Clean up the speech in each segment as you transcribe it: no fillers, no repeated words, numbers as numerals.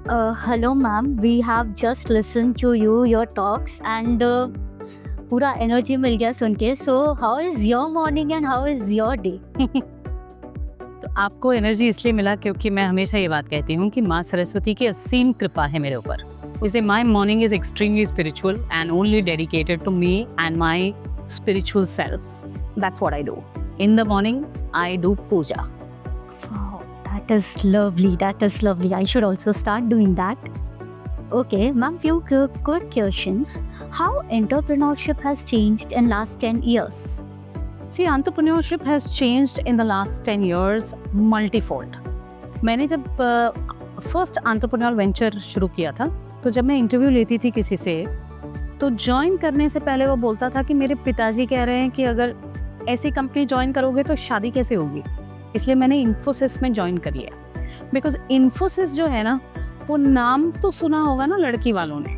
Hello, ma'am. We have just listened to your talks, and पूरा energy मिल गया सुन के. So, how is your morning and how is your day? तो आपको energy इसलिए मिला क्योंकि मैं हमेशा ये बात कहती हूँ कि माँ सरस्वती की असीम कृपा है मेरे ऊपर. इसलिए my morning is extremely spiritual and only dedicated to me and my spiritual self. That's what I do. In the morning I do puja. Wow, that is lovely. That is lovely. I should also start doing that. Okay, ma'am, few quick questions. How entrepreneurship has changed in last 10 years? See, entrepreneurship has changed in the last 10 years multifold. मैंने जब first entrepreneurial venture शुरू किया था, तो जब मैं interview लेती थी किसी से, तो ज्वाइन करने से पहले वो बोलता था कि मेरे पिताजी कह रहे हैं कि अगर ऐसी कंपनी ज्वाइन करोगे तो शादी कैसे होगी. इसलिए मैंने इन्फोसिस में ज्वाइन कर लिया. बिकॉज इन्फोसिस जो है ना, वो नाम तो सुना होगा ना लड़की वालों ने.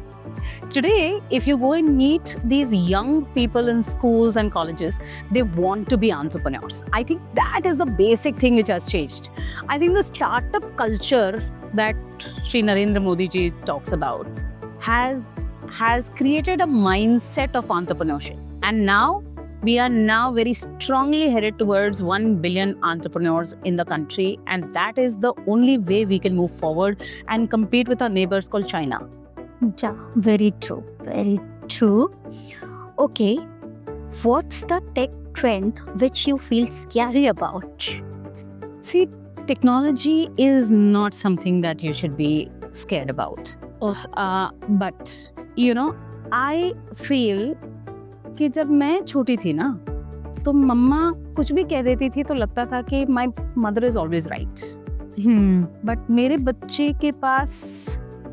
Today, if you go and meet these young people in schools and colleges, they want to be entrepreneurs. I think that is the basic thing which has changed. I think the startup culture that Shri Narendra Modi ji talks about has created a mindset of entrepreneurship. And now, we are now very strongly headed towards 1 billion entrepreneurs in the country. And that is the only way we can move forward and compete with our neighbors called China. Yeah, very true. Very true. Okay, what's the tech trend which you feel scary about? See, technology is not something that you should be scared about. But, you know, I feel कि जब मैं छोटी थी ना, तो मम्मा कुछ भी कह देती थी तो लगता था कि my mother is always right. But मेरे बच्चे के पास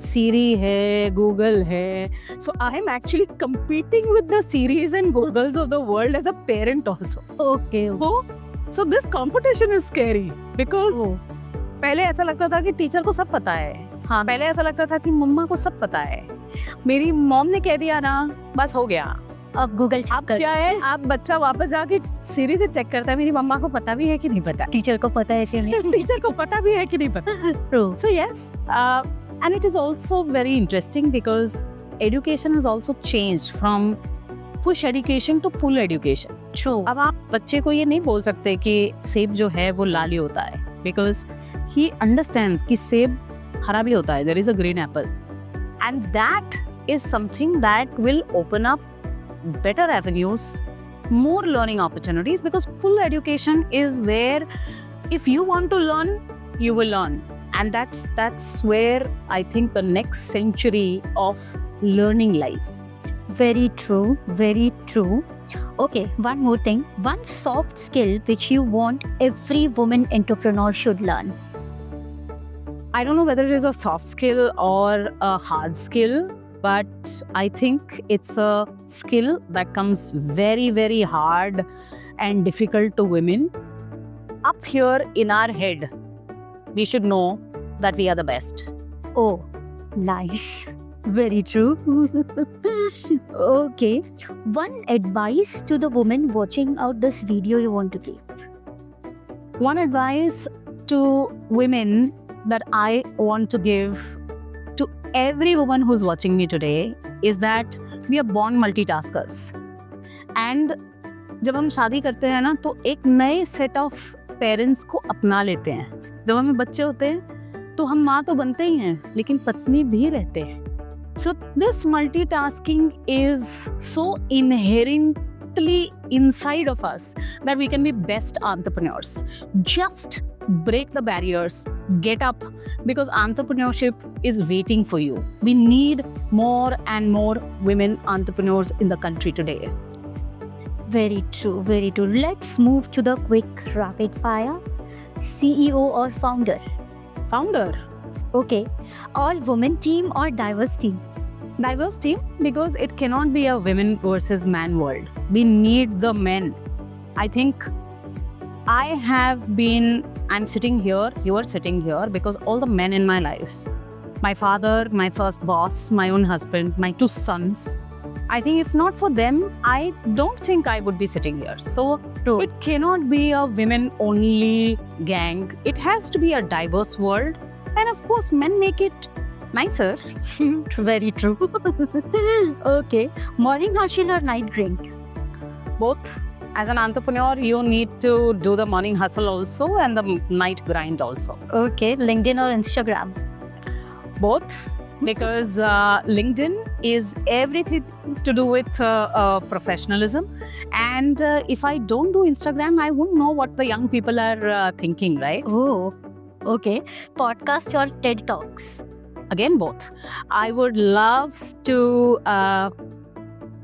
सीरी है, गूगल है, so I am actually competing with the Siris and Googles of the world as a parent also. Okay. So this competition is scary because पहले ऐसा लगता था कि टीचर को सब पता है. हाँ, पहले ऐसा लगता था कि मम्मा को सब पता है. मेरी मॉम ने कह दिया ना, बस हो गया. अब गूगल अब क्या है, आप बच्चा वापस जाके सीरी पे चेक करता है मेरी मम्मा को पता भी है कि नहीं पता. टीचर को पता है ऐसे नहीं. टीचर को पता भी है कि नहीं पता. True. So yes, and it is also very interesting because education has also changed from push education to pull education. True. अब आप बच्चे को ये नहीं बोल सकते कि सेब जो है वो लाल ही होता है, because he understands कि सेब हरा भी होता है. There is a green apple, and that is something that will open up better avenues, more learning opportunities, because full education is where if you want to learn, you will learn. And that's where I think the next century of learning lies. Very true. Very true. Okay, one more thing. One soft skill which you want every woman entrepreneur should learn. I don't know whether it is a soft skill or a hard skill, but I think it's a skill that comes very, very hard and difficult to women. Up here in our head, we should know that we are the best. Oh, nice. Very true. Okay. One advice to the women watching out this video you want to give. One advice to women that I want to give to every woman who's watching me today is that we are born multitaskers. And जब हम शादी करते हैं ना, तो एक नए set of parents को अपना लेते हैं. जब हमें बच्चे होते हैं तो हम माँ तो बनते ही हैं, लेकिन पत्नी भी रहते हैं. So this multitasking is so inherently inside of us that we can be best entrepreneurs. Just break the barriers, get up, because entrepreneurship is waiting for you. We need more and more women entrepreneurs in the country today. Very true. Very true. Let's move to the quick rapid fire. CEO or founder? Founder. Okay. All women team or diverse team? Diverse team, because it cannot be a women versus man world. We need the men. I think I'm sitting here, you are sitting here because all the men in my life, my father, my first boss, my own husband, my 2 sons, I think if not for them, I don't think I would be sitting here. So True. it cannot be a women only gang. It has to be a diverse world. And of course, men make it Nicer. Very true. Okay, morning hustle or night drink? Both. As an entrepreneur, you need to do the morning hustle also and the night grind also. Okay, LinkedIn or Instagram? Both, because LinkedIn is everything to do with professionalism. And if I don't do Instagram, I wouldn't know what the young people are thinking, right? Oh, okay. Podcast or TED Talks? Again, both. I would love to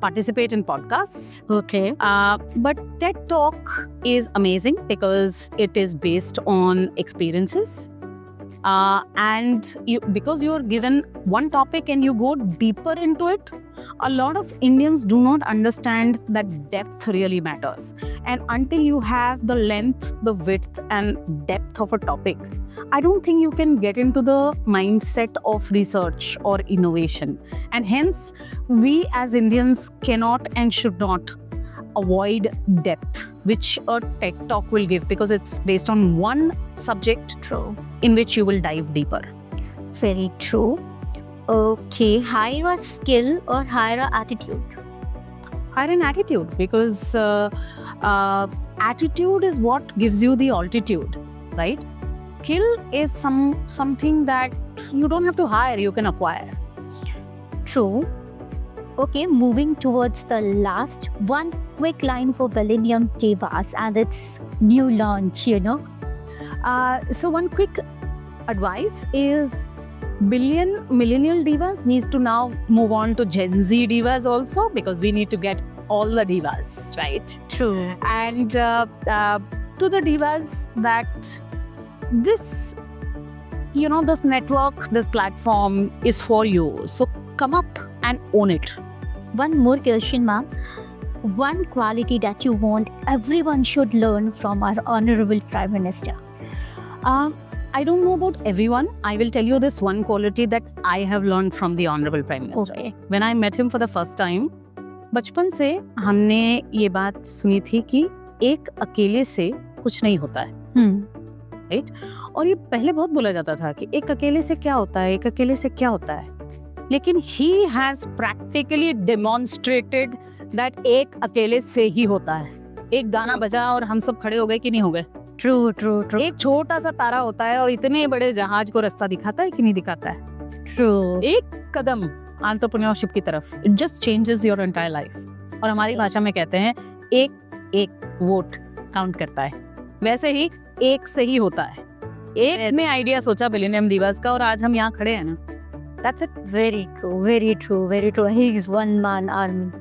participate in podcasts. Okay. But TED Talk is amazing because it is based on experiences. And because you're given one topic and you go deeper into it, a lot of Indians do not understand that depth really matters. And until you have the length, the width and depth of a topic, I don't think you can get into the mindset of research or innovation. And hence, we as Indians cannot and should not avoid depth, which a TED Talk will give, because it's based on one subject True. in which you will dive deeper. Very true. Okay, hire a skill or hire a attitude? Hire an attitude, because attitude is what gives you the altitude, right? Skill is something that you don't have to hire, you can acquire. True. Okay, moving towards the last one, quick line for Millennium Divas and its new launch, So one quick advice is millennial divas needs to now move on to Gen Z divas also, because we need to get all the divas, right? True. And to the divas, that this network, this platform is for you. So come up and own it. One more question, ma'am. One quality that you want everyone should learn from our Honorable Prime Minister? I don't know about everyone. I will tell you this one quality that I have learned from the Honorable Prime Minister. Okay. When I met him for the first time, बचपन से हमने ये बात सुनी थी कि एक अकेले से कुछ नहीं होता है, राइट? और ये पहले बहुत बोला जाता था कि एक अकेले से क्या होता है, एक अकेले से क्या होता है. लेकिन he has practically demonstrated that एक अकेले से ही होता है. एक गाना बजा और हम सब खड़े हो गए कि नहीं हो गए. True, true, true. एक छोटा सा तारा होता है और इतने बड़े जहाज को रास्ता दिखाता है कि नहीं दिखाता है. True. एक कदम एंटरप्रेन्योरशिप की तरफ, it just changes your entire life. और हमारी भाषा में कहते हैं एक वोट काउंट करता है. वैसे ही एक से ही होता है. एक ने आइडिया सोचा मिलेनियम दिवस का और आज हम यहाँ खड़े हैं ना. That's it. Very true, very true, very true. He is one man army.